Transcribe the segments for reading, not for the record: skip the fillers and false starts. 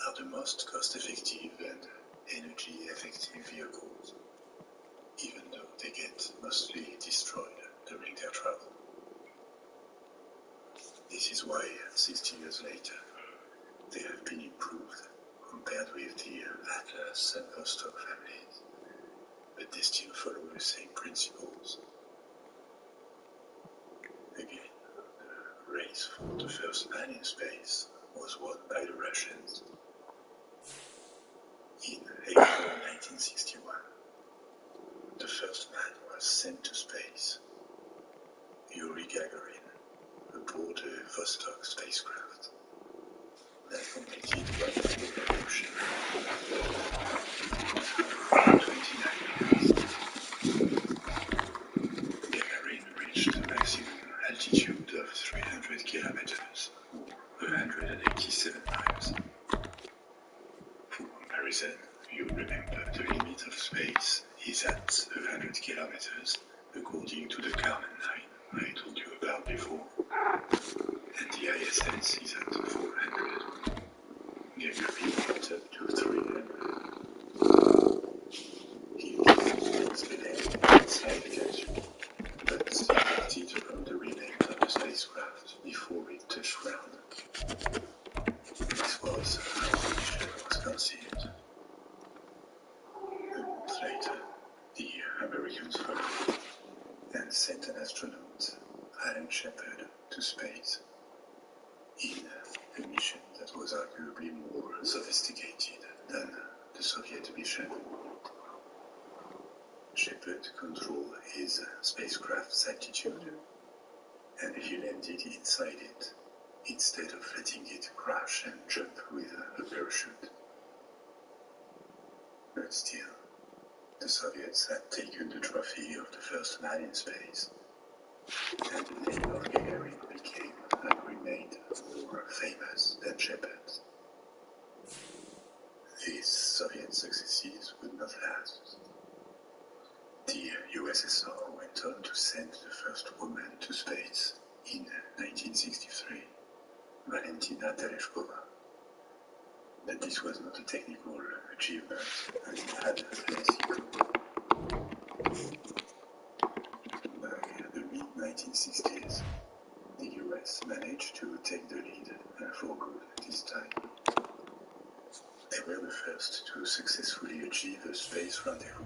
are the most cost-effective and energy-effective vehicles, even though they get mostly destroyed during their travel. This is why, 60 years later, they have been improved compared with the Atlas and Vostok families, but they still follow the same principles. Again, the race for the first man in space was won by the Russians. In April 1961, the first man was sent to space, Yuri Gagarin, aboard the Vostok spacecraft that completed one full revolution. 29 years. Gagarin reached a maximum altitude of 300 kilometers, or 187 miles. For comparison, you remember the limit of space is at 100 kilometers, according to the Kármán line I told you about before, and the ISS is at 400. Gagarin went up to 300. He misbehaved inside the capsule, but ejected from the remains of the spacecraft before it touched ground. This was how the mission was conceived. A month later, the Americans followed and sent an astronaut, Alan Shepard, to space in a mission that was arguably more sophisticated than the Soviet mission. Shepard controlled his spacecraft's altitude, and he landed inside it, instead of letting it crash and jump with a parachute. But still, the Soviets had taken the trophy of the first man in space, and the name of Gagarin became and remained more famous than Shepard's. These Soviet successes would not last. The USSR went on to send the first woman to space in 1963, Valentina Tereshkova. But this was not a technical achievement, and it had less echo. By the mid-1960s, the US managed to take the lead for good this time. They were the first to successfully achieve a space rendezvous.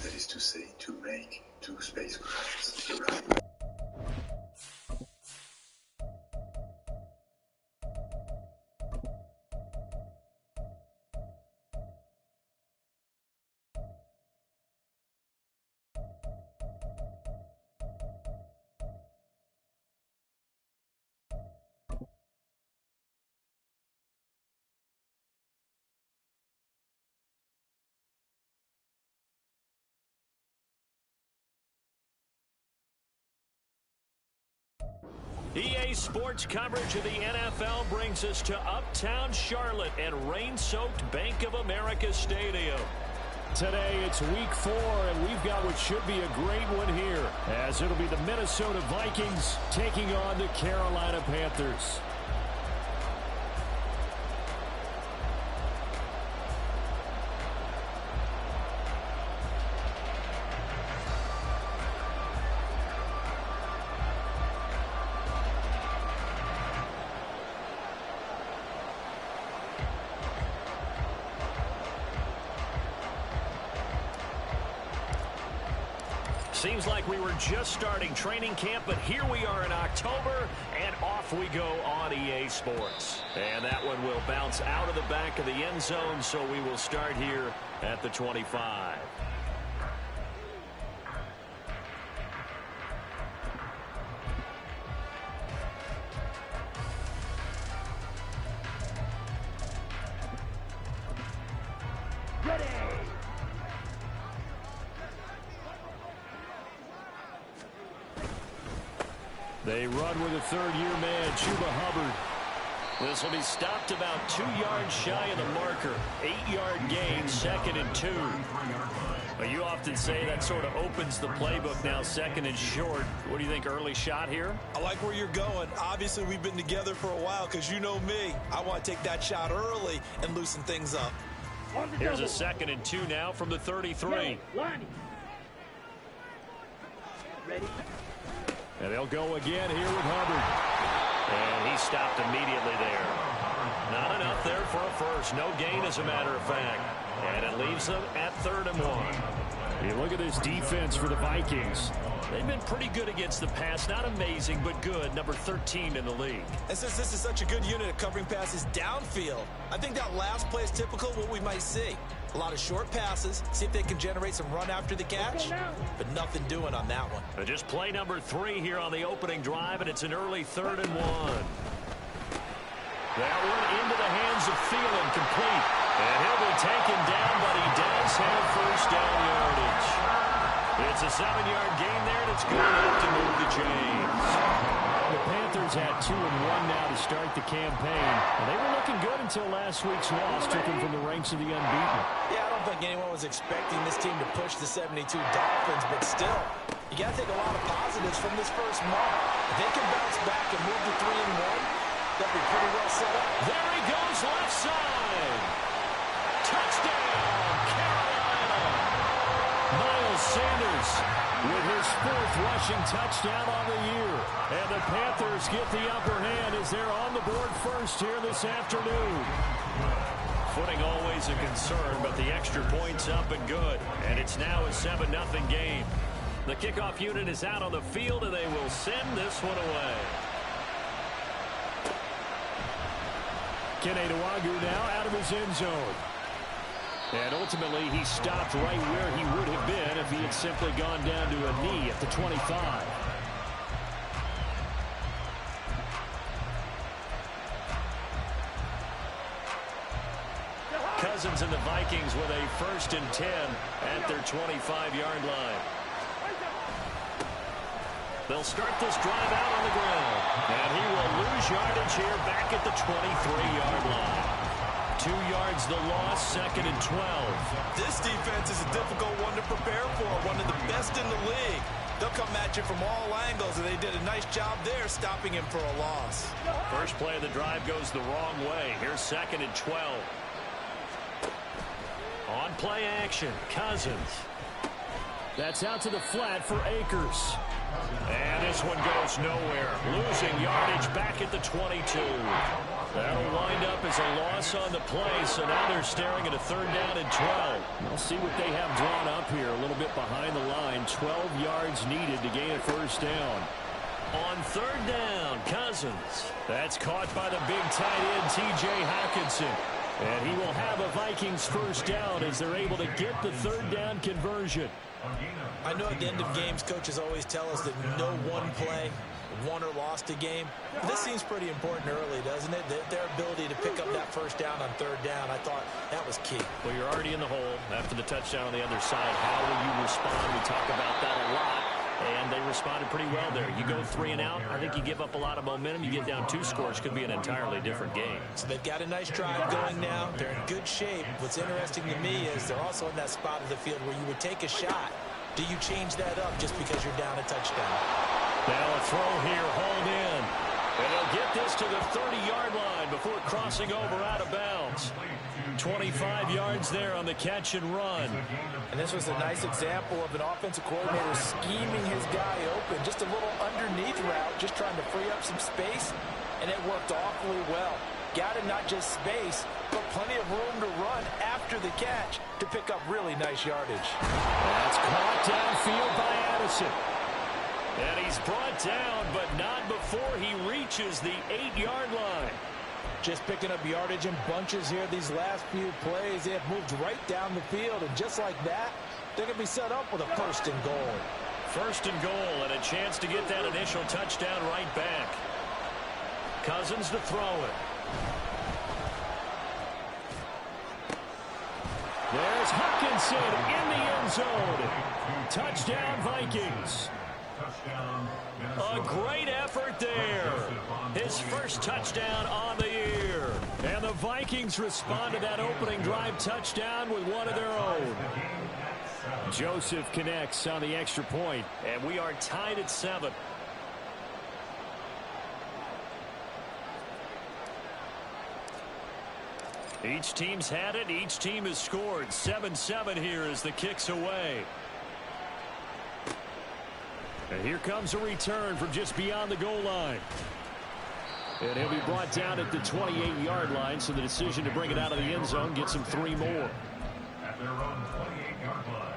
That is to say, to make two spacecrafts arrive. EA Sports coverage of the NFL brings us to uptown Charlotte at rain-soaked Bank of America Stadium. Today it's week 4, and we've got what should be a great one here, as it'll be the Minnesota Vikings taking on the Carolina Panthers. Seems like we were just starting training camp, but here we are in October, and off we go on EA Sports. And that one will bounce out of the back of the end zone, so we will start here at the 25. They run with a third-year man, Chuba Hubbard. This will be stopped about 2 yards shy of the marker. 8-yard gain, 2nd and 2. But you often say that sort of opens the playbook now, 2nd and short. What do you think, early shot here? I like where you're going. Obviously, we've been together for a while because you know me. I want to take that shot early and loosen things up. Here's a 2nd and 2 now from the 33. Ready? And they'll go again here with Hubbard. And he stopped immediately there. Not enough there for a first. No gain, as a matter of fact. And it leaves them at 3rd and 1. You look at this defense for the Vikings. They've been pretty good against the pass. Not amazing, but good. Number 13 in the league. And since this is such a good unit at covering passes downfield, I think that last play is typical of what we might see. A lot of short passes, see if they can generate some run after the catch, but nothing doing on that one. Just play number 3 here on the opening drive, and it's an early 3rd and 1. That one into the hands of Thielen, complete. And he'll be taken down, but he does have first down yardage. It's a 7-yard gain there, and it's good enough to move the chains. The Panthers had 2-1 now to start the campaign. And they were looking good until last week's loss took them from the ranks of the unbeaten. Yeah, I don't think anyone was expecting this team to push the 72 Dolphins, but still, you got to take a lot of positives from this first month. If they can bounce back and move to 3-1, they'll be pretty well set up. There he goes, left side. Touchdown, Carolina. Miles Sanders with his 4th rushing touchdown on the year. And the Panthers get the upper hand as they're on the board first here this afternoon. Footing always a concern, but the extra point's up and good. And it's now a 7-0 game. The kickoff unit is out on the field, and they will send this one away. Kenny Nwagu now out of his end zone. And ultimately, he stopped right where he would have been if he had simply gone down to a knee at the 25. Cousins and the Vikings with a 1st and 10 at their 25-yard line. They'll start this drive out on the ground. And he will lose yardage here back at the 23-yard line. 2 yards the loss, 2nd and 12. This defense is a difficult one to prepare for, one of the best in the league. They'll come at you from all angles, and they did a nice job there stopping him for a loss. First play of the drive goes the wrong way. Here's 2nd and 12. On play action, Cousins. That's out to the flat for Akers. And this one goes nowhere. Losing yardage back at the 22. That'll wind up as a loss on the play, so now they're staring at a 3rd down and 12. We'll see what they have drawn up here, a little bit behind the line. 12 yards needed to gain a first down. On 3rd down, Cousins. That's caught by the big tight end, T.J. Hockenson. And he will have a Vikings first down as they're able to get the 3rd down conversion. I know at the end of games, coaches always tell us that no one play won or lost a game. But this seems pretty important early, doesn't it? Their ability to pick up that first down on 3rd down, I thought that was key. Well, you're already in the hole after the touchdown on the other side. How will you respond? We talk about that a lot. And they responded pretty well there. You go 3 and out, I think you give up a lot of momentum. You get down 2 scores, could be an entirely different game. So they've got a nice drive going now. They're in good shape. What's interesting to me is they're also in that spot of the field where you would take a shot. Do you change that up just because you're down a touchdown? Now a throw here, hauled in. And they'll get this to the 30-yard line before crossing over out of bounds. 25 yards there on the catch and run. And this was a nice example of an offensive coordinator scheming his guy open. Just a little underneath route, just trying to free up some space, and it worked awfully well. Got him not just space, but plenty of room to run after the catch to pick up really nice yardage. That's caught downfield by Addison. And he's brought down, but not before he reaches the 8-yard line. Just picking up yardage in bunches here these last few plays. They have moved right down the field, and just like that, they're going to be set up with a 1st and goal. 1st and goal, and a chance to get that initial touchdown right back. Cousins to throw it. There's Hockenson in the end zone. Touchdown, Vikings. A great effort there. His first touchdown on the year. here. And the Vikings respond to that opening drive touchdown with one of their own. Joseph connects on the extra point, and we are tied at 7. Each team's had it. Each team has scored. 7-7 here as the kick's away. And here comes a return from just beyond the goal line. And he'll be brought down at the 28-yard line, so the decision to bring it out of the end zone gets him 3 more. At their own 28-yard line.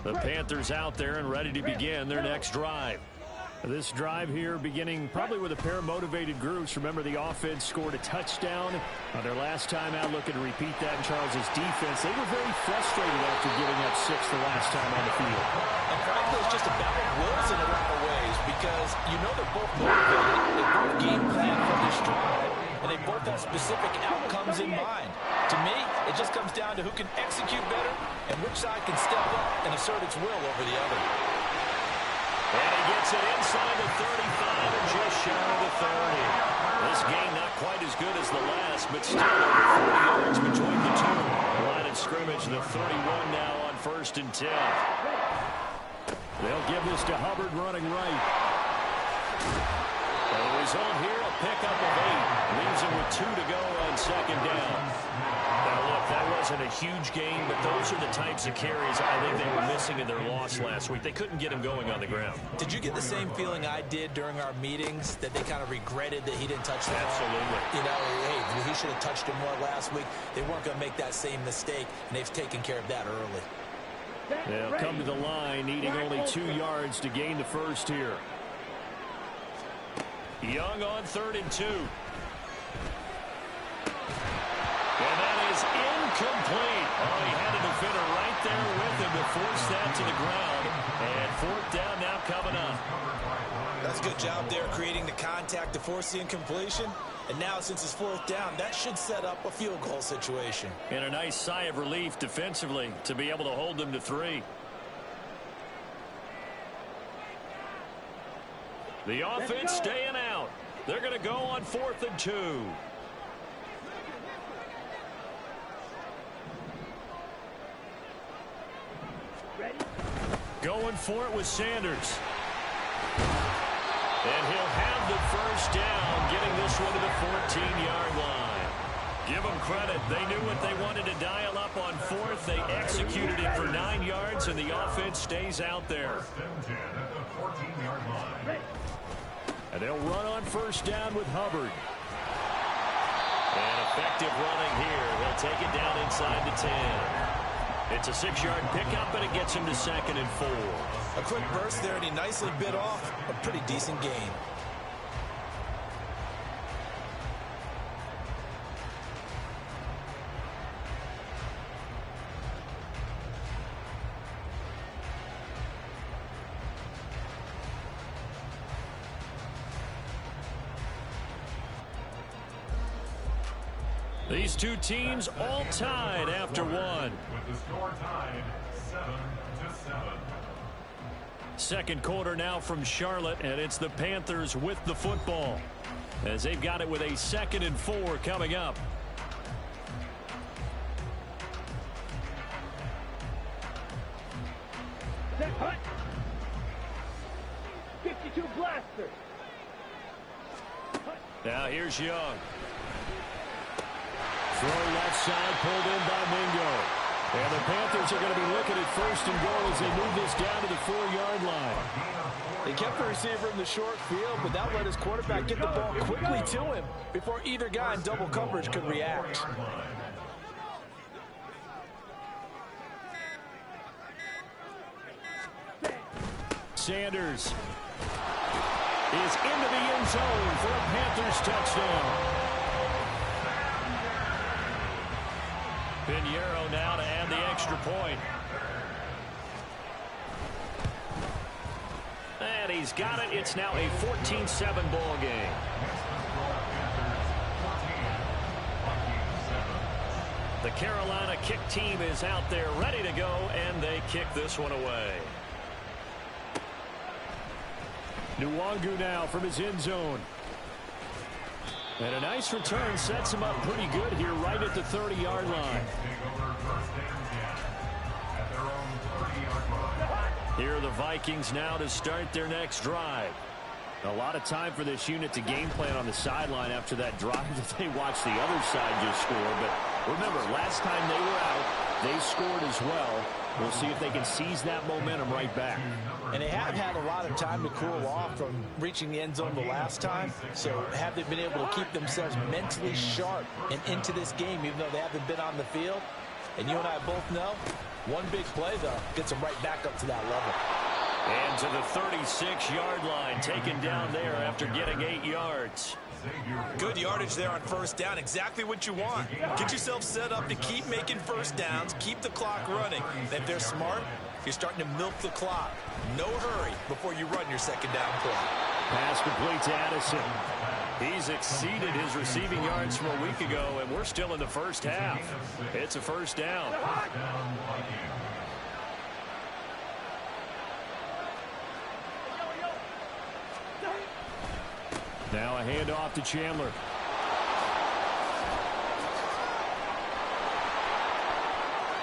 The Panthers out there and ready to begin their next drive. This drive here beginning probably with a pair of motivated groups. Remember, the offense scored a touchdown on their last time out, looking to repeat that in Charles's defense. They were very frustrated after giving up 6 the last time on the field. And frankly, it's just a battle of wills in a lot of ways because you know they're both motivated. They both game plan for this drive, and they both have specific outcomes in mind. To me, it just comes down to who can execute better and which side can step up and assert its will over the other. And he gets it inside the 35 and just shy of the 30. This game not quite as good as the last, but still over 40 yards between the two. Line of scrimmage, the 31 now on 1st and 10. They'll give this to Hubbard running right. The result here, a pickup of 8. Leaves him with 2 to go on 2nd down. Now, look, that wasn't a huge game, but those are the types of carries I think they were missing in their loss last week. They couldn't get him going on the ground. Did you get the same feeling I did during our meetings, that they kind of regretted that he didn't touch the ball? Absolutely. You know, hey, he should have touched him more last week. They weren't going to make that same mistake, and they've taken care of that early. They'll come to the line, needing only 2 yards to gain the first here. Young on 3rd and 2. And that is incomplete. Oh, he had a defender right there with him to force that to the ground. And 4th down now coming up. That's a good job there creating the contact to force the incompletion. And now since it's 4th down, that should set up a field goal situation. And a nice sigh of relief defensively to be able to hold them to 3. The offense staying out. They're going to go on 4th and 2. Going for it with Sanders. And he'll have the first down, getting this one to the 14-yard line. Give them credit. They knew what they wanted to dial up on 4th. They executed it for 9 yards, and the offense stays out there. And they'll run on 1st down with Hubbard. And effective running here. They'll take it down inside the 10. It's a 6-yard pickup, and it gets him to 2nd and 4. A quick burst there, and he nicely bit off a pretty decent gain. These two teams all tied after one. With the score tied 7-7. Second quarter now from Charlotte, and it's the Panthers with the football as they've got it with a 2nd and 4 coming up. Set punt. 52 blaster. Now here's Young. Throw left side, pulled in by Mingo. And the Panthers are going to be looking at 1st and goal as they move this down to the 4-yard line. They kept the receiver in the short field, but that let his quarterback get the ball quickly to him before either guy in double coverage could react. Sanders is into the end zone for a Panthers touchdown. Pinheiro now to add the extra point. And he's got it. It's now a 14-7 ball game. The Carolina kick team is out there ready to go, and they kick this one away. Nwangu now from his end zone. And a nice return sets him up pretty good here right at the 30-yard line. Here are the Vikings now to start their next drive. A lot of time for this unit to game plan on the sideline after that drive that they watched the other side just score. But remember, last time they were out, they scored as well. We'll see if they can seize that momentum right back. And they have had a lot of time to cool off from reaching the end zone the last time. So have they been able to keep themselves mentally sharp and into this game, even though they haven't been on the field? And you and I both know, one big play, though, gets them right back up to that level. And to the 36-yard line, taken down there after getting 8 yards. Good yardage there on first down. Exactly what you want. Get yourself set up to keep making first downs, keep the clock running. If they're smart, you're starting to milk the clock. No hurry before you run your second down play. Pass complete to Addison. He's exceeded his receiving yards from a week ago, and we're still in the first half. It's a first down. Now a handoff to Chandler.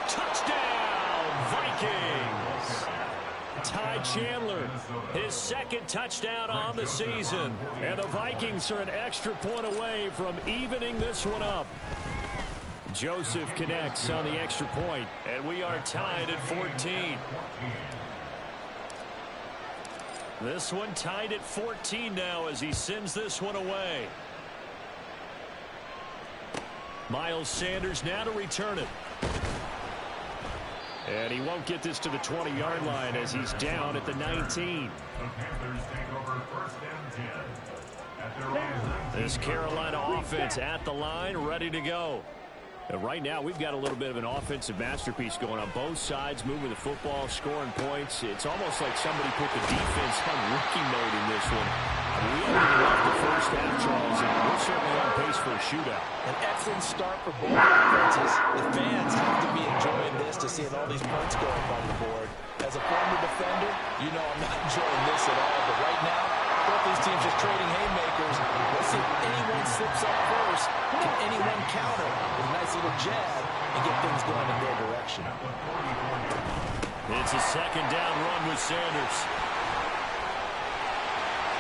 Touchdown, Vikings! Ty Chandler, his second touchdown on the season. And the Vikings are an extra point away from evening this one up. Joseph connects on the extra point, and we are tied at 14. This one tied at 14 now as he sends this one away. Miles Sanders now to return it. And he won't get this to the 20-yard line as he's down at the 19. This Carolina offense at the line, ready to go. And right now, we've got a little bit of an offensive masterpiece going on both sides, moving the football, scoring points. It's almost like somebody put the defense on rookie mode in this one. We haven't even left the first half, Charles, and we're certainly on pace for a shootout. An excellent start for both offenses. The fans have to be enjoying this to seeing all these points go up on the board. As a former defender, you know I'm not enjoying this at all. But right now, both these teams just trading haymakers. Let's see if anyone slips up first. Can anyone counter with a nice little jab and get things going in their direction? It's a second down run with Sanders.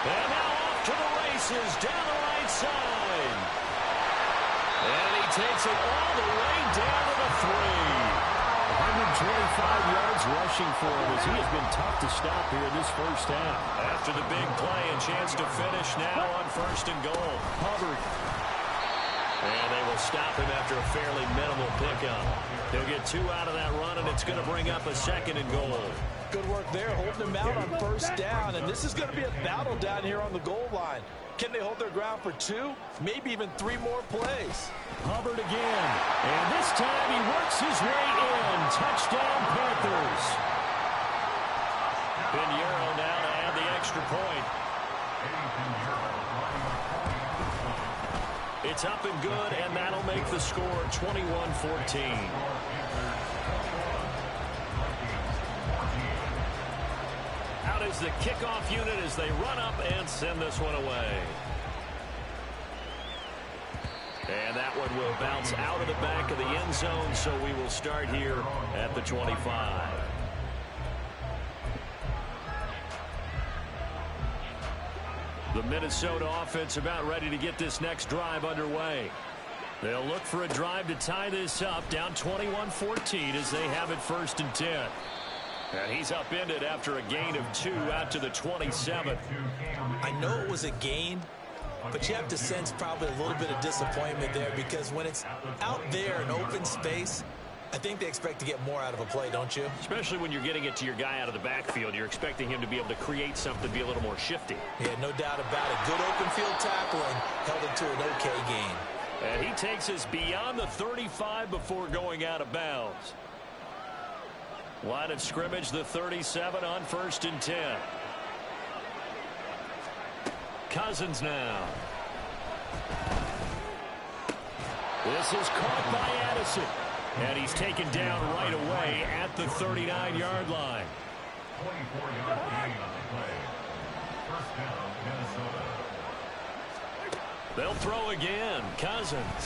And now off to the races down the right side. And he takes it all the way down to the 3. 125 yards rushing for him as he has been tough to stop here in this first half. After the big play, a chance to finish now on first and goal. Hubbard. And they will stop him after a fairly minimal pickup. He'll get 2 out of that run, and it's going to bring up a second and goal. Good work there, holding him out on first down, and this is going to be a battle down here on the goal line. Can they hold their ground for 2, maybe even 3 more plays? Hubbard again, and this time he works his way in. Touchdown, Panthers. Pinheiro now to add the extra point. It's up and good, and that'll make the score 21-14. Out is the kickoff unit as they run up and send this one away. And that one will bounce out of the back of the end zone, so we will start here at the 25. The Minnesota offense about ready to get this next drive underway. They'll look for a drive to tie this up, down 21-14 as they have it 1st and 10. And he's upended after a gain of 2 out to the 27. I know it was a gain, but you have to sense probably a little bit of disappointment there because when it's out there in open space, I think they expect to get more out of a play, don't you? Especially when you're getting it to your guy out of the backfield. You're expecting him to be able to create something, be a little more shifty. Yeah, no doubt about it. Good open field tackling held it to an okay gain. And he takes us beyond the 35 before going out of bounds. Line of scrimmage, the 37 on 1st and 10. Cousins now. This is caught by Addison. And he's taken down right away at the 39-yard line. 24-yard gain on the play. First down, Minnesota. They'll throw again. Cousins.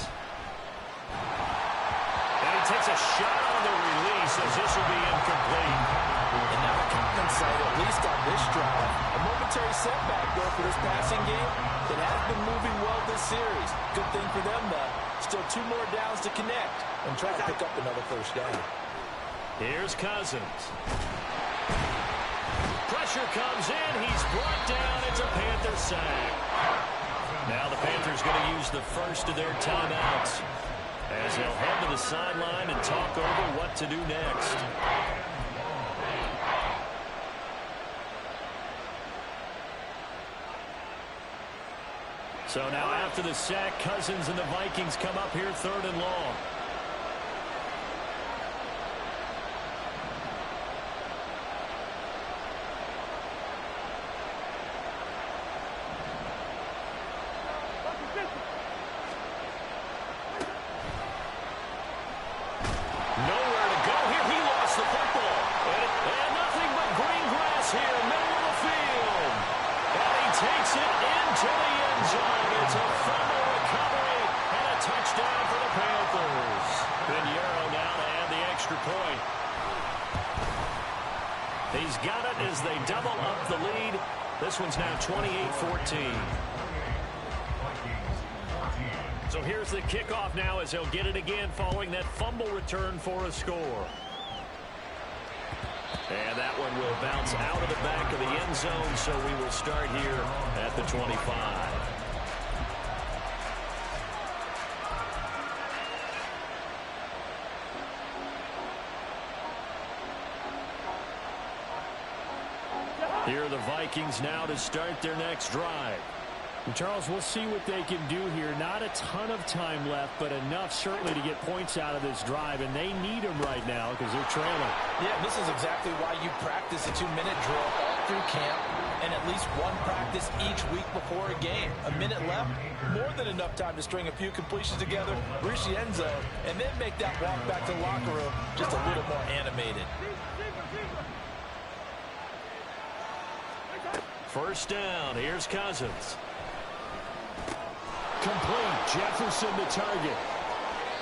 And he takes a shot on the release as this will be incomplete. And now a common sight, at least on this drive. A momentary setback, though, for this passing game. It has been moving well this series. Good thing for them, though. Still 2 more downs to connect and try to pick up another first down. Here's Cousins. Pressure comes in. He's brought down. It's a Panther sack. Now the Panthers going to use the first of their timeouts as they'll head to the sideline and talk over what to do next. So now after the sack, Cousins and the Vikings come up here 3rd and long. Nowhere to go here. He lost the football. And nothing but green grass here, middle of the field. And he takes it into the end zone. It's a fumble recovery and a touchdown for the Panthers. Pinheiro now to add the extra point. He's got it as they double up the lead. This one's now 28-14. So here's the kickoff now as he'll get it again following that fumble return for a score. And that one will bounce out of the back of the end zone, so we will start here at the 25. Here are the Vikings now to start their next drive. And Charles, we'll see what they can do here. Not a ton of time left, but enough certainly to get points out of this drive, and they need them right now because they're trailing. Yeah, this is exactly why you practice a 2-minute drill all through camp and at least one practice each week before a game. A minute left, more than enough time to string a few completions together, reach the end zone, and then make that walk back to the locker room just a little more animated. First down, here's Cousins. Complete. Jefferson the target.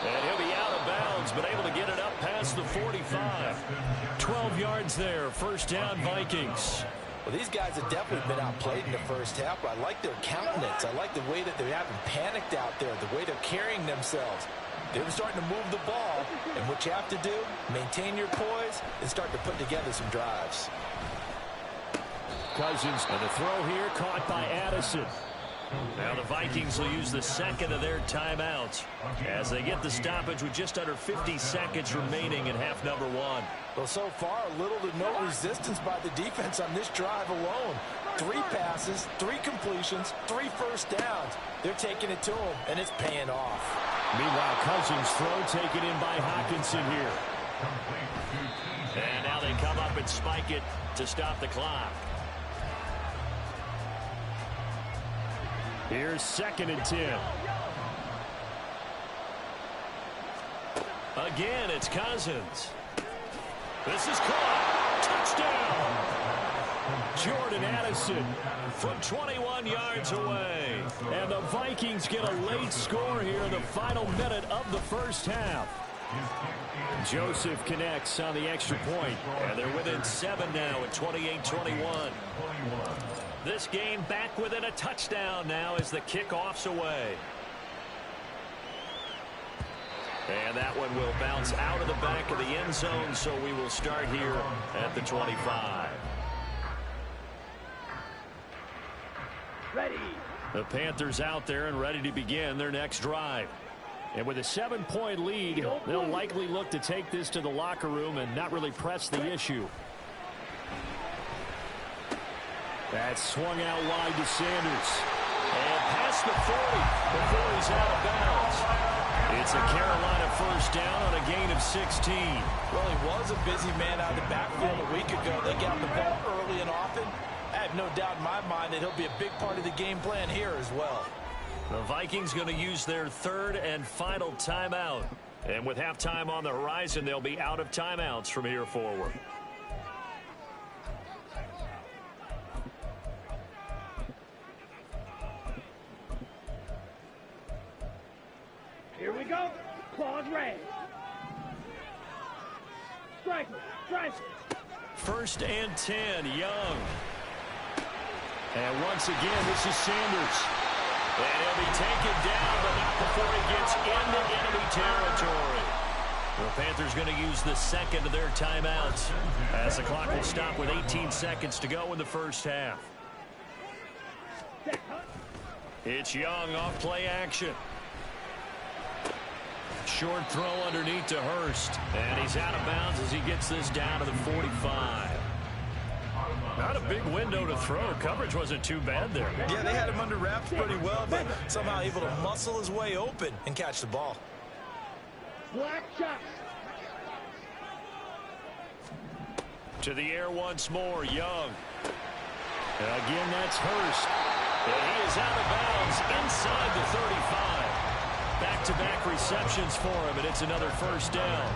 And he'll be out of bounds, but able to get it up past the 45. 12 yards there. First down, Vikings. Well, these guys have definitely been outplayed in the first half, but I like their countenance. I like the way that they haven't panicked out there, the way they're carrying themselves. They're starting to move the ball, and what you have to do, maintain your poise and start to put together some drives. Cousins, and the throw here caught by Addison. Now the Vikings will use the second of their timeouts as they get the stoppage with just under 50 seconds remaining in half number 1. Well, so far, little to no resistance by the defense on this drive alone. 3 passes, 3 completions, 3 first downs. They're taking it to them, and it's paying off. Meanwhile, Cousins' throw taken in by Hockenson here. And now they come up and spike it to stop the clock. Here's 2nd and 10. Again, it's Cousins. This is caught. Touchdown. Jordan Addison from 21 yards away. And the Vikings get a late score here in the final minute of the first half. Joseph connects on the extra point. And they're within 7 now at 28-21. This game back within a touchdown now as the kickoff's away. And that one will bounce out of the back of the end zone, so we will start here at the 25. Ready. The Panthers out there and ready to begin their next drive. And with a 7-point lead, they'll likely look to take this to the locker room and not really press the issue. That's swung out wide to Sanders. And past the 40 before he's out of bounds. It's a Carolina first down on a gain of 16. Well, he was a busy man out of the backfield a week ago. They got the ball early and often. I have no doubt in my mind that he'll be a big part of the game plan here as well. The Vikings going to use their 3rd and final timeout And with halftime on the horizon, they'll be out of timeouts from here forward. Here we go. Claws raised. Strike it. Strike it. 1st and 10, Young. And once again, this is Sanders. And he'll be taken down, but not before he gets into enemy territory. The Panthers going to use the second of their timeouts as the clock will stop with 18 seconds to go in the first half. It's Young off play action. Short throw underneath to Hurst. And he's out of bounds as he gets this down to the 45. Not a big window to throw. Coverage wasn't too bad there. Yeah, they had him under wraps pretty well, but somehow able to muscle his way open and catch the ball. Black shot. To the air once more, Young. And again, that's Hurst. And he is out of bounds inside the 35. Back-to-back receptions for him, and it's another first down.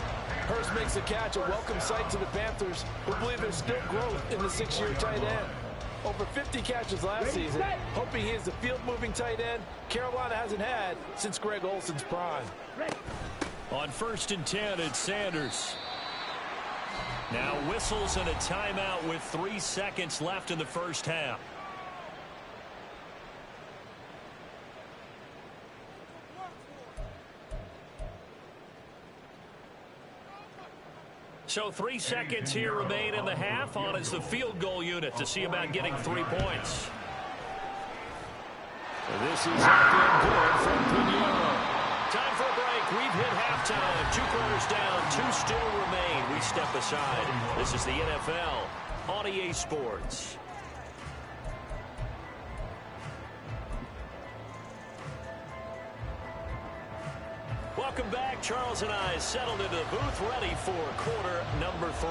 Hurst makes the catch, a welcome sight to the Panthers, who believe there's still growth in the 6-year tight end. Over 50 catches last season, hoping he is the field-moving tight end Carolina hasn't had since Greg Olson's prime. On 1st and 10, it's Sanders. Now whistles and a timeout with 3 seconds left in the first half. So 3 seconds here remain in the half. On is the field goal unit to see about getting 3 points. And this is up and good from Pinheiro. Time for a break. We've hit halftime. 2 quarters down. 2 still remain. We step aside. This is the NFL on EA Sports. Welcome back. Charles and I settled into the booth ready for quarter number 3.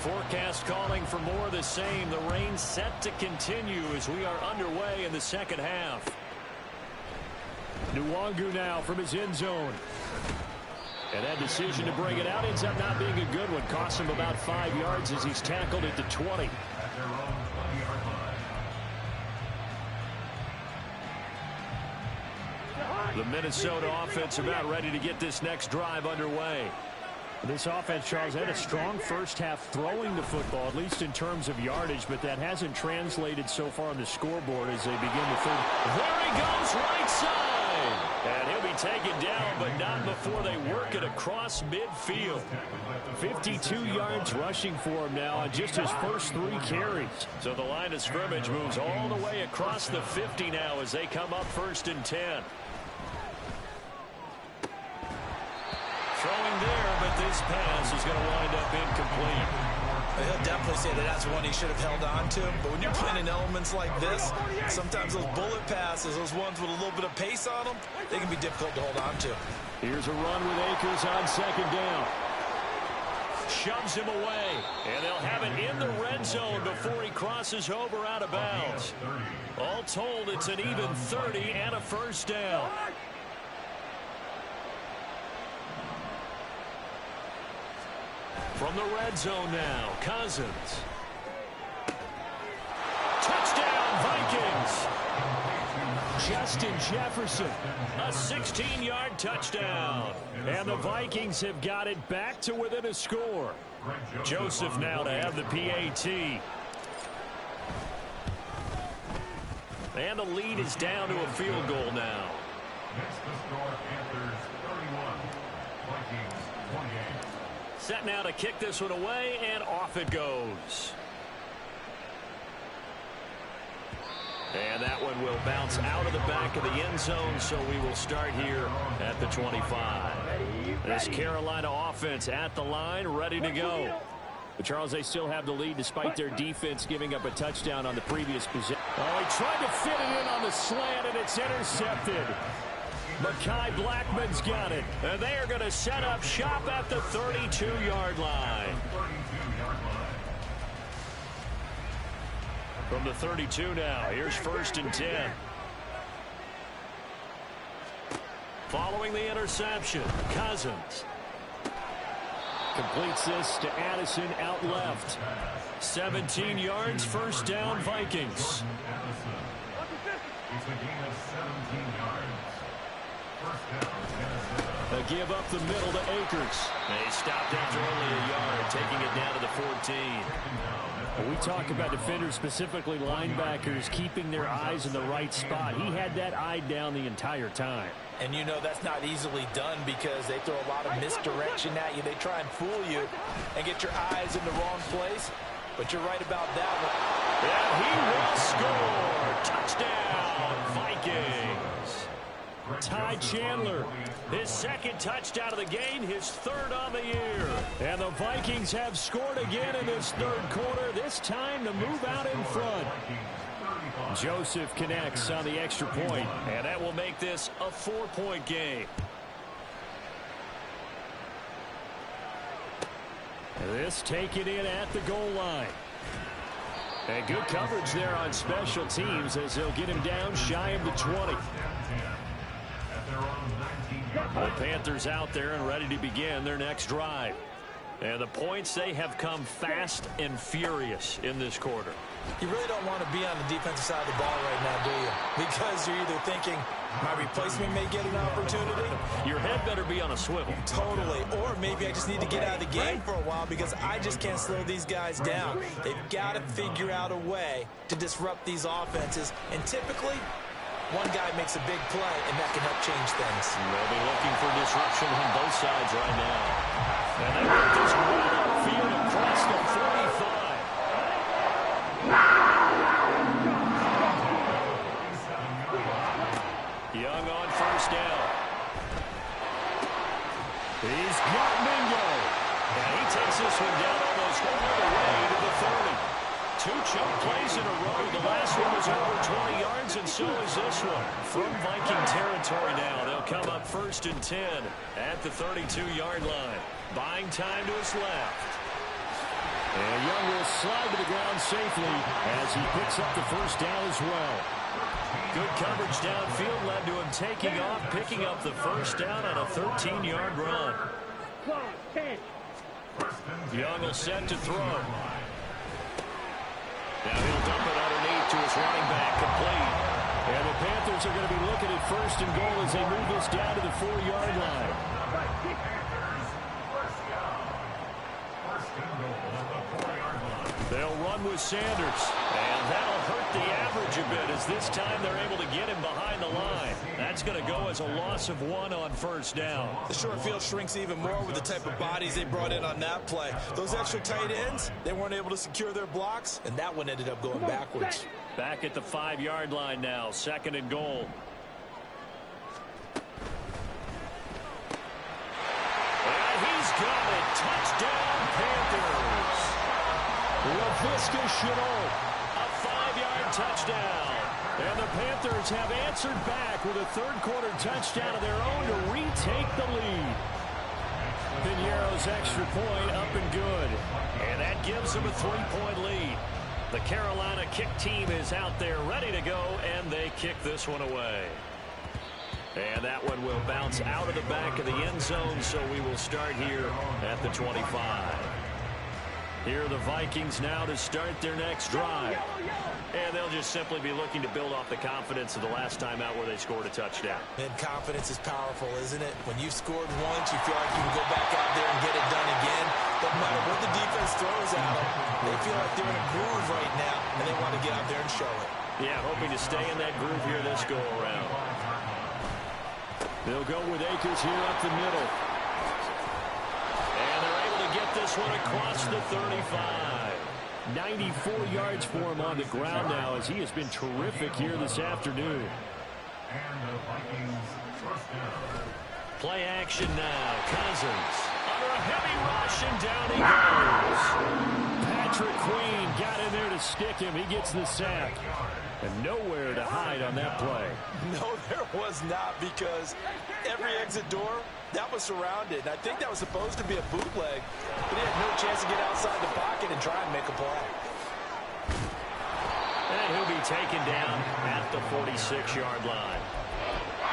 Forecast calling for more of the same. The rain set to continue as we are underway in the second half. Nwangu now from his end zone. And that decision to bring it out ends up not being a good one. Costs him about 5 yards as he's tackled at the 20. The Minnesota offense about ready to get this next drive underway. This offense, Charles, had a strong first half throwing the football, at least in terms of yardage, but that hasn't translated so far on the scoreboard as they begin the third. There he goes, right side. And he'll be taken down, but not before they work it across midfield. 52 yards rushing for him now on just his first 3 carries. So the line of scrimmage moves all the way across the 50 now as they come up 1st and 10. Throwing there, but this pass is going to wind up incomplete. He'll definitely say that that's one he should have held on to. But when you're playing in elements like this, sometimes those bullet passes, those ones with a little bit of pace on them, they can be difficult to hold on to. Here's a run with Akers on 2nd down. Shoves him away, and they'll have it in the red zone before he crosses over out of bounds. All told, it's an even 30 and a first down. From the red zone now, Cousins. Touchdown, Vikings. Justin Jefferson. A 16-yard touchdown. And the Vikings have got it back to within a score. Joseph now to have the PAT. And the lead is down to a field goal now. Next to score, Panthers 31, Vikings 28. Set now to kick this one away, and off it goes. And that one will bounce out of the back of the end zone, so we will start here at the 25. This Carolina offense at the line, ready to go. But Charles, they still have the lead despite their defense giving up a touchdown on the previous possession. Oh, he tried to fit it in on the slant, and it's intercepted. Mekhi Blackman's got it. And they are going to set up shop at the 32-yard line. From the 32 now, here's 1st and 10. Following the interception, Cousins completes this to Addison out left. 17 yards, first down, Vikings. It's a gain of 17 yards. First down, Minnesota. They give up the middle to Akers. They stopped after only a yard, taking it down to the 14. We talk about defenders, specifically linebackers, keeping their eyes in the right spot. He had that eye down the entire time. And you know that's not easily done because they throw a lot of misdirection at you. They try and fool you and get your eyes in the wrong place. But you're right about that one. And he will score. Touchdown, Vikings. Ty Chandler, his second touchdown of the game, his third on the year. And the Vikings have scored again in this third quarter, this time to move out in front. Joseph connects on the extra point, and that will make this a 4-point game. This taken in at the goal line. And good coverage there on special teams as they'll get him down shy of the 20. The Panthers out there and ready to begin their next drive. And the points, they have come fast and furious in this quarter. You really don't want to be on the defensive side of the ball right now, do you? Because you're either thinking, my replacement may get an opportunity. Your head better be on a swivel. Totally. Or maybe I just need to get out of the game for a while because I just can't slow these guys down. They've got to figure out a way to disrupt these offenses. And typically, one guy makes a big play, and that can help change things. They'll be looking for disruption on both sides right now. And they work this right upfield across the 45. Young on first down. He's got Mingo. And he takes this one down almost all the way to the 30. 2 choke plays in a row. The last one was over 20 yards, and so is this one. From Viking territory now, they'll come up 1st and 10 at the 32-yard line. Buying time to his left. And Young will slide to the ground safely as he picks up the first down as well. Good coverage downfield led to him taking off, picking up the first down on a 13-yard run. Young will set to throw. Now he'll dump it underneath to his running back, complete. And the Panthers are going to be looking at 1st and goal as they move this down to the 4-yard line. They'll run with Sanders, and that'll hurt the average a bit as this time they're able to get him behind the line. That's going to go as a loss of 1 on first down. The short field shrinks even more with the type of bodies they brought in on that play. Those extra tight ends, they weren't able to secure their blocks, and that one ended up going backwards. Back at the 5-yard line now, 2nd and goal. And he's got it. Touchdown, Panthers. LaVisca Chenault, a 5-yard touchdown. And the Panthers have answered back with a third-quarter touchdown of their own to retake the lead. Piñeiro's extra point up and good. And that gives them a 3-point lead. The Carolina kick team is out there ready to go, and they kick this one away. And that one will bounce out of the back of the end zone, so we will start here at the 25. Here are the Vikings now to start their next drive. And they'll just simply be looking to build off the confidence of the last time out where they scored a touchdown. And confidence is powerful, isn't it? When you've scored once, you feel like you can go back out there and get it done again. Doesn't matter what the defense throws at them. They feel like they're in a groove right now, and they want to get out there and show it. Yeah, hoping to stay in that groove here this go-around. They'll go with Akers here up the middle. And they're able to get this one across the 35. 94 yards for him on the ground now as he has been terrific here this afternoon. Play action now. Cousins under a heavy rush, and down he goes. Patrick Queen got in there to stick him. He gets the sack. And nowhere to hide on that play. No, there was not, because every exit door, that was surrounded. I think that was supposed to be a bootleg, but he had no chance to get outside the pocket and try and make a play. And he'll be taken down at the 46-yard line.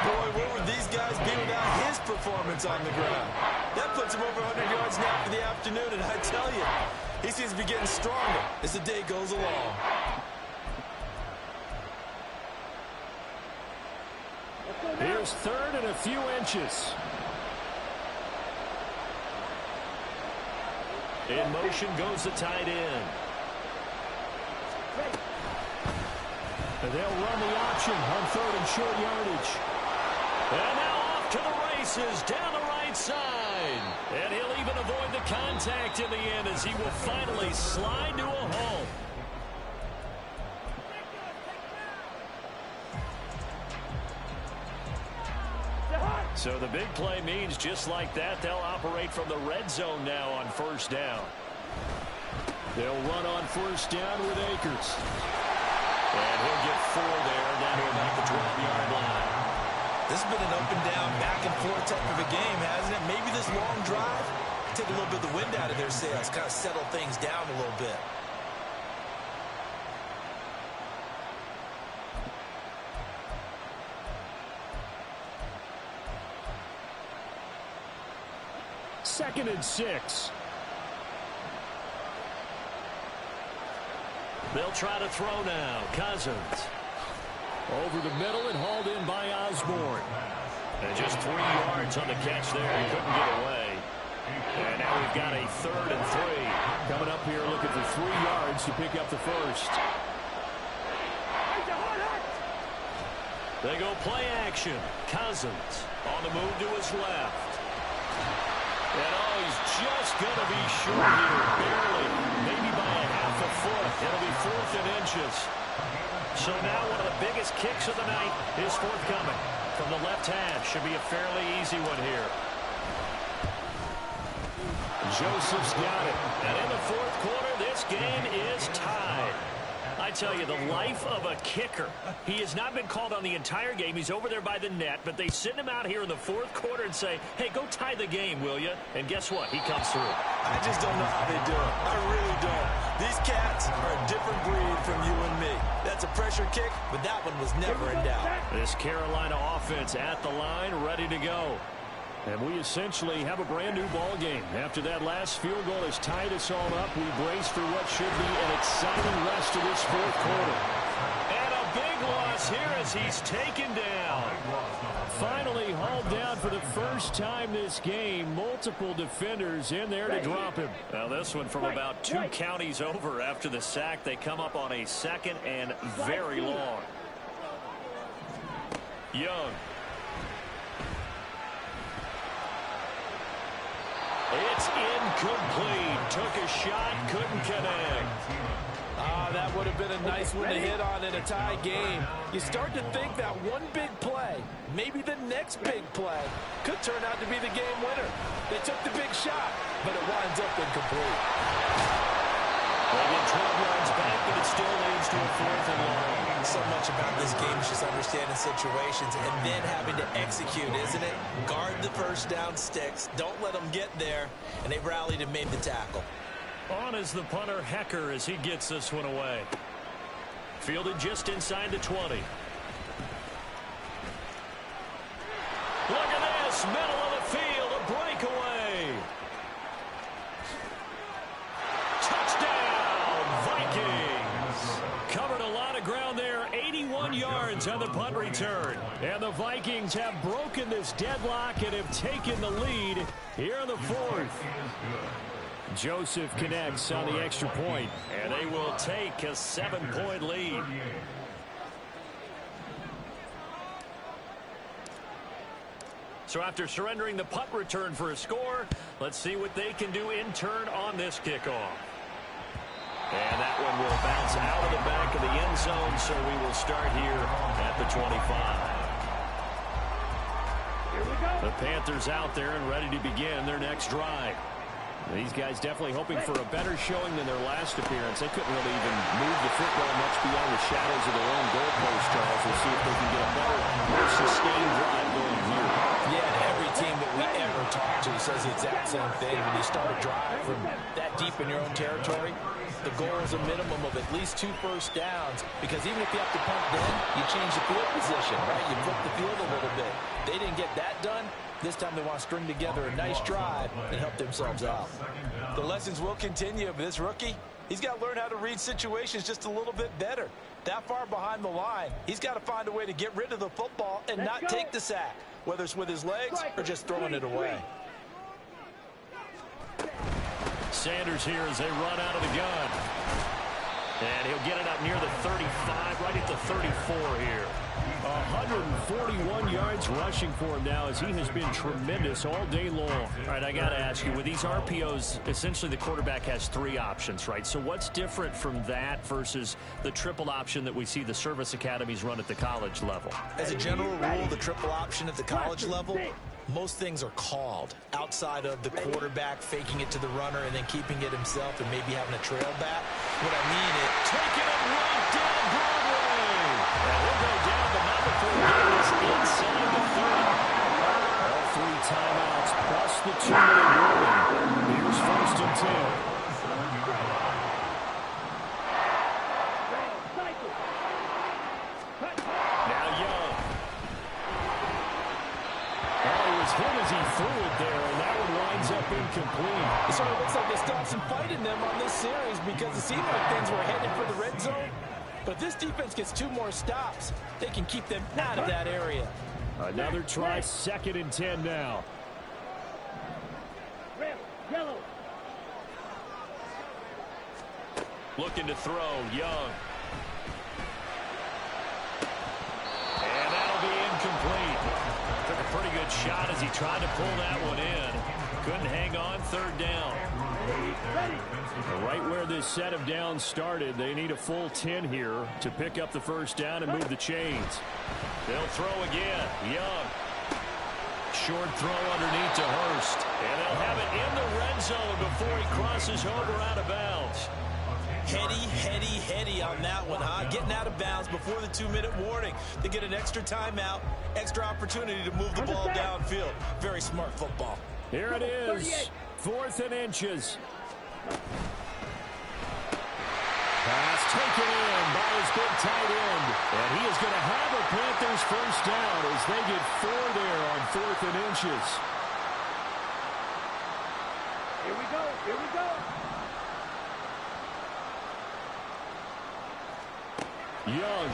Boy, where would these guys be without his performance on the ground? That puts him over 100 yards now for the afternoon, and I tell you, he seems to be getting stronger as the day goes along. Here's third and a few inches. In motion goes the tight end. And they'll run the option on third and short yardage. And now off to the races down the right side. And he'll even avoid the contact in the end as he will finally slide to a home. So the big play means just like that, they'll operate from the red zone now on first down. They'll run on first down with Akers. And he'll get 4 there, down to about the 12-yard line. This has been an up-and-down, back-and-forth type of a game, hasn't it? Maybe this long drive take a little bit of the wind out of their sails, kind of settle things down a little bit. Second and 6. They'll try to throw now. Cousins. Over the middle and hauled in by Osborne. And just 3 yards on the catch there. He couldn't get away. And now we've got a 3rd and 3. Coming up here looking for 3 yards to pick up the first. They go play action. Cousins on the move to his left. And oh, he's just going to be short here, barely, maybe by a half a foot. It'll be 4th and inches. So now one of the biggest kicks of the night is forthcoming. From the left hash, should be a fairly easy one here. Joseph's got it. And in the 4th quarter, this game is tied. I tell you, the life of a kicker. He has not been called on the entire game. He's over there by the net, but they send him out here in the 4th quarter and say, hey, go tie the game, will you? And guess what? He comes through. I just don't know how they do it. I really don't. These cats are a different breed from you and me. That's a pressure kick, but that one was never in doubt. This Carolina offense at the line, ready to go. And we essentially have a brand-new ball game. After that last field goal has tied us all up, we brace for what should be an exciting rest of this 4th quarter. And a big loss here as he's taken down. Finally hauled down for the first time this game. Multiple defenders in there to drop him. Now this one from about 2 counties over after the sack. They come up on a 2nd and very long. Young. It's incomplete. Took a shot, couldn't connect. That would have been a nice one to hit on in a tie game. You start to think that one big play, maybe the next big play, could turn out to be the game winner. They took the big shot, but it winds up incomplete. They get 12 yards back, but it still leads to a 4th and long. So much about this game is just understanding situations and then having to execute, isn't it? Guard the first down sticks. Don't let them get there. And they rallied and made the tackle. On is the punter, Hecker, as he gets this one away. Fielded just inside the 20. Look at this, middle of the field, a breakaway. Touchdown, Vikings. Covered a lot of ground there, 81 yards on the punt return. And the Vikings have broken this deadlock and have taken the lead here in the 4th. Joseph connects on the extra point, and they will take a 7-point lead. So after surrendering the punt return for a score, let's see what they can do in turn on this kickoff. And that one will bounce out of the back of the end zone, so we will start here at the 25. Here we go. The Panthers out there and ready to begin their next drive. These guys definitely hoping for a better showing than their last appearance. They couldn't really even move the football much beyond the shadows of their own goalpost, Charles. We'll see if they can get a better, more sustained drive going here. Yeah, every team that we ever talk to says the exact same thing. When you start a drive from that deep in your own territory, The goal is a minimum of at least 2 first downs, because even if you have to punt then, you change the field position, right? You flip the field a little bit. They didn't get that done. This time they want to string together a nice drive and help themselves out. The lessons will continue, but this rookie, he's got to learn how to read situations just a little bit better. That far behind the line, he's got to find a way to get rid of the football and not take the sack, whether it's with his legs or just throwing it away. Sanders here as they run out of the gun. And he'll get it up near the 35, right at the 34 here. 141 yards rushing for him now, as he has been tremendous all day long. All right, I got to ask you, with these RPOs, essentially the quarterback has 3 options, right? So what's different from that versus the triple option that we see the service academies run at the college level? As a general rule, the triple option at the college level, most things are called outside of the quarterback faking it to the runner and then keeping it himself and maybe having a trail back. What I mean is taking it right down Broadway. And he'll go down, but not before he is inside the 30. All 3 timeouts plus the 2-minute warning. Here's 1st and 10. Hit as he threw it there, and that one winds up incomplete. It sort of looks like they still have some fight in them on this series, because it seemed like things were headed for the red zone. But if this defense gets 2 more stops, they can keep them out of that area. Another try, 2nd and 10 now. Yellow. Looking to throw, Young. And that'll be incomplete. Took a pretty good shot as he tried to pull that one in. Couldn't hang on, 3rd down. Right where this set of downs started, they need a full 10 here to pick up the 1st down and move the chains. They'll throw again. Young. Short throw underneath to Hurst. And they'll have it in the red zone before he crosses over out of bounds. Heady on that one, huh? Getting out of bounds before the 2-minute warning. They get an extra timeout, extra opportunity to move the ball downfield. Very smart football. Here it is, 4th and inches. Pass taken in by his big tight end. And he is going to have a Panthers 1st down as they get 4 there on 4th and inches. Here we go, here we go. Young.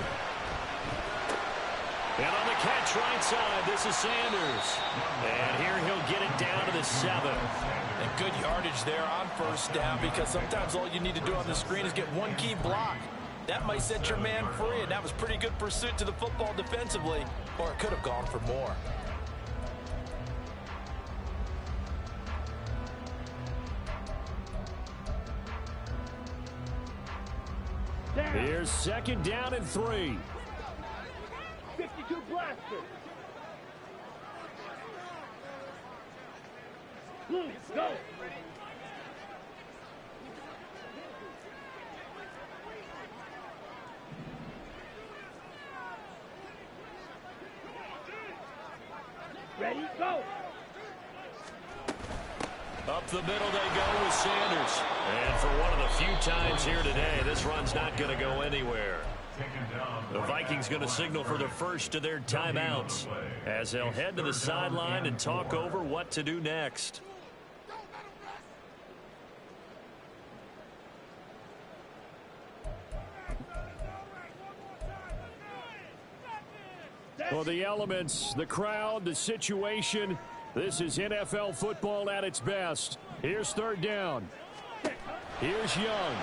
And on the catch right side, this is Sanders. And here he'll get it down to the 7. And good yardage there on 1st down, because sometimes all you need to do on the screen is get 1 key block. That might set your man free, and that was pretty good pursuit to the football defensively, or it could have gone for more. Here's 2nd down and 3. 52 blaster. Blue, go. Ready, go. Up the middle they go with Sanders. And for one of the few times here today, this run's not going to go anywhere. The Vikings going to signal for the first of their timeouts as they'll head to the sideline and talk over what to do next. Well, the elements, the crowd, the situation, this is NFL football at its best. Here's 3rd down. Here's Young.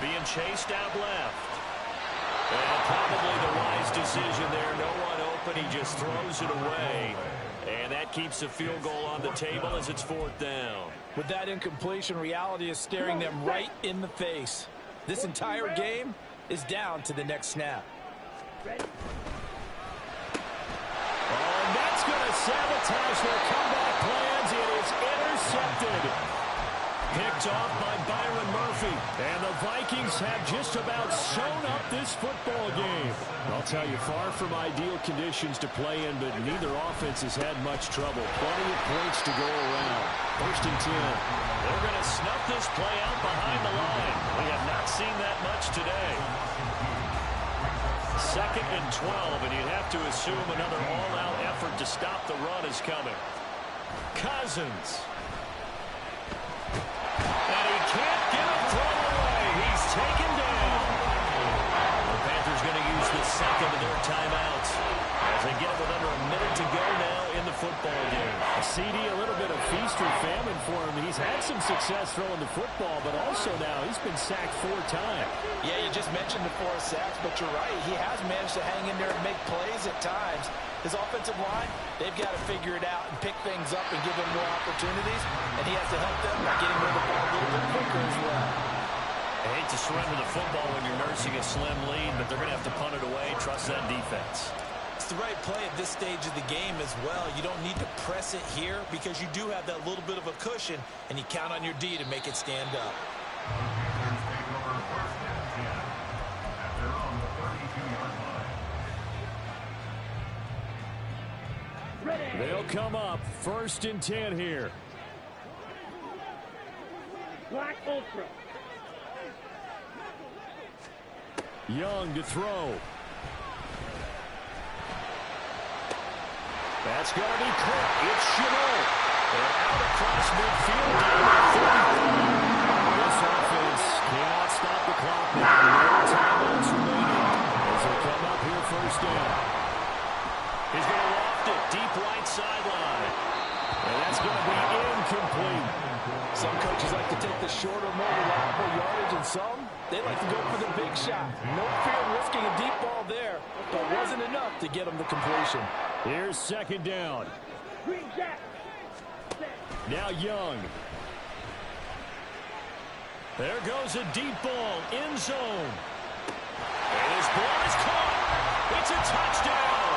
Being chased out left. And probably the wise decision there. No one open. He just throws it away. And that keeps the field goal on the table as it's 4th down. With that incompletion, reality is staring them right in the face. This entire game is down to the next snap. Ready. Oh, and that's going to sabotage their comeback plans. It is intercepted. picked off by Byron Murphy. And the Vikings have just about sewn up this football game. I'll tell you, far from ideal conditions to play in, but neither offense has had much trouble. Plenty of points to go around. 1st and 10. They're going to snuff this play out behind the line. We have not seen that much today. 2nd and 12, and you'd have to assume another all-out effort to stop the run is coming. Cousins. And he can't get a throw away. He's taken down. The Panthers going to use the second of their timeouts as they get it with under a minute to go now in the football game. A CD, a little bit of feast or famine for him. He's had some success throwing the football, but also now he's been sacked 4 times. Yeah, you just mentioned the 4 sacks, but you're right. He has managed to hang in there and make plays at times. His offensive line, they've got to figure it out and pick things up and give him more opportunities, and he has to help them by getting rid of the ball a little bit quicker as well. I hate to surrender the football when you're nursing a slim lead, but they're going to have to punt it away, trust that defense. It's the right play at this stage of the game as well. You don't need to press it here because you do have that little bit of a cushion, and you count on your D to make it stand up. Panthers take over 1st and 10 at their own 32-yard line. They'll come up 1st and 10 here. Black Ultra. Young to throw. That's going to be caught. It's Chabot. And out across midfield down to 35. This offense cannot stop the clock now. No timeouts remaining as they come up here 1st down. He's going to loft it deep right sideline. And that's going to be incomplete. Some coaches like to take the shorter, more reliable yardage, and some, they like to go for the big shot. No fear of risking a deep ball there, but wasn't enough to get him the completion. Here's 2nd down. Green Jack. Now Young. There goes a deep ball, end zone. And his ball is caught. It's a touchdown.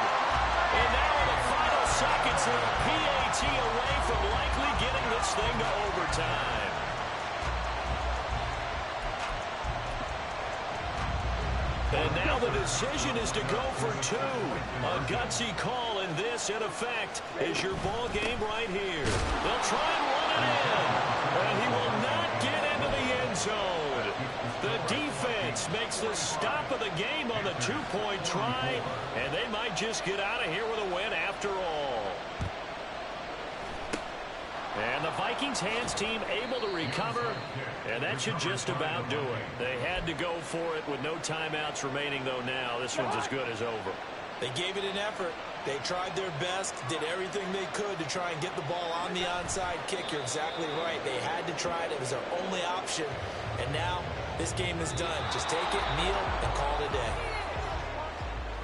And now in the final seconds, a PAT away from likely getting this thing to overtime. And now the decision is to go for 2. A gutsy call, and this, in effect, is your ball game right here. They'll try and run it in, and he will not get into the end zone. The defense makes the stop of the game on the 2-point try, and they might just get out of here with a win after all. And the Vikings hands team able to recover, and that should just about do it. They had to go for it with no timeouts remaining, though now this one's as good as over. They gave it an effort. They tried their best, did everything they could to try and get the ball on the onside kick. You're exactly right. They had to try it. It was their only option. And now this game is done. Just take it, kneel, and call it a day.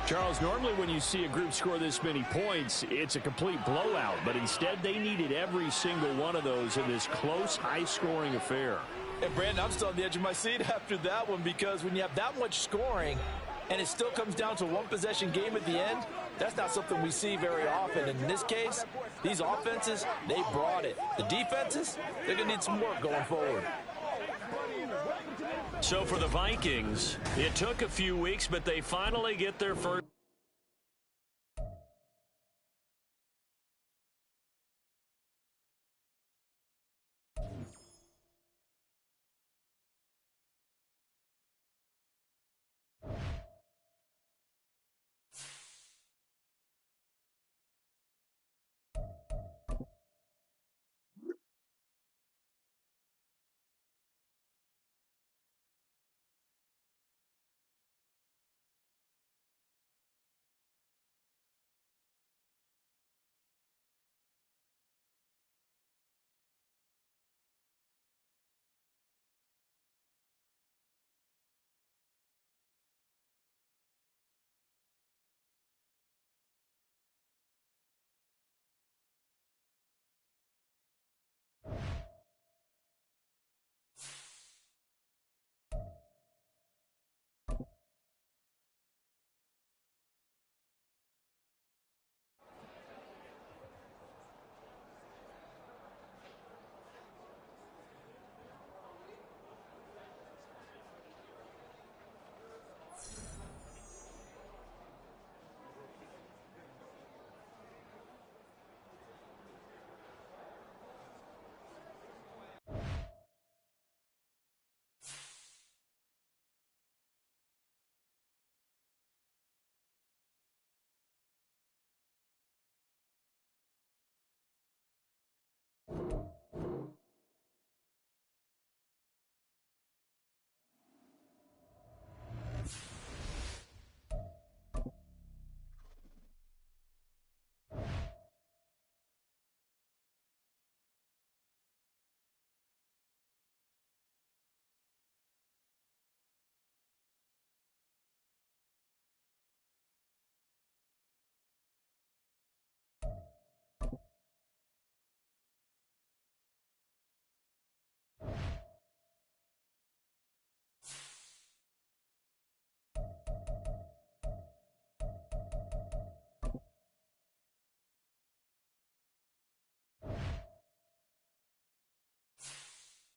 Charles, normally when you see a group score this many points, it's a complete blowout. But instead, they needed every single one of those in this close, high-scoring affair. And, Brandon, I'm still on the edge of my seat after that one because when you have that much scoring and it still comes down to a one-possession game at the end, that's not something we see very often. And in this case, these offenses, they brought it. The defenses, they're going to need some work going forward. So for the Vikings, it took a few weeks, but they finally get their first.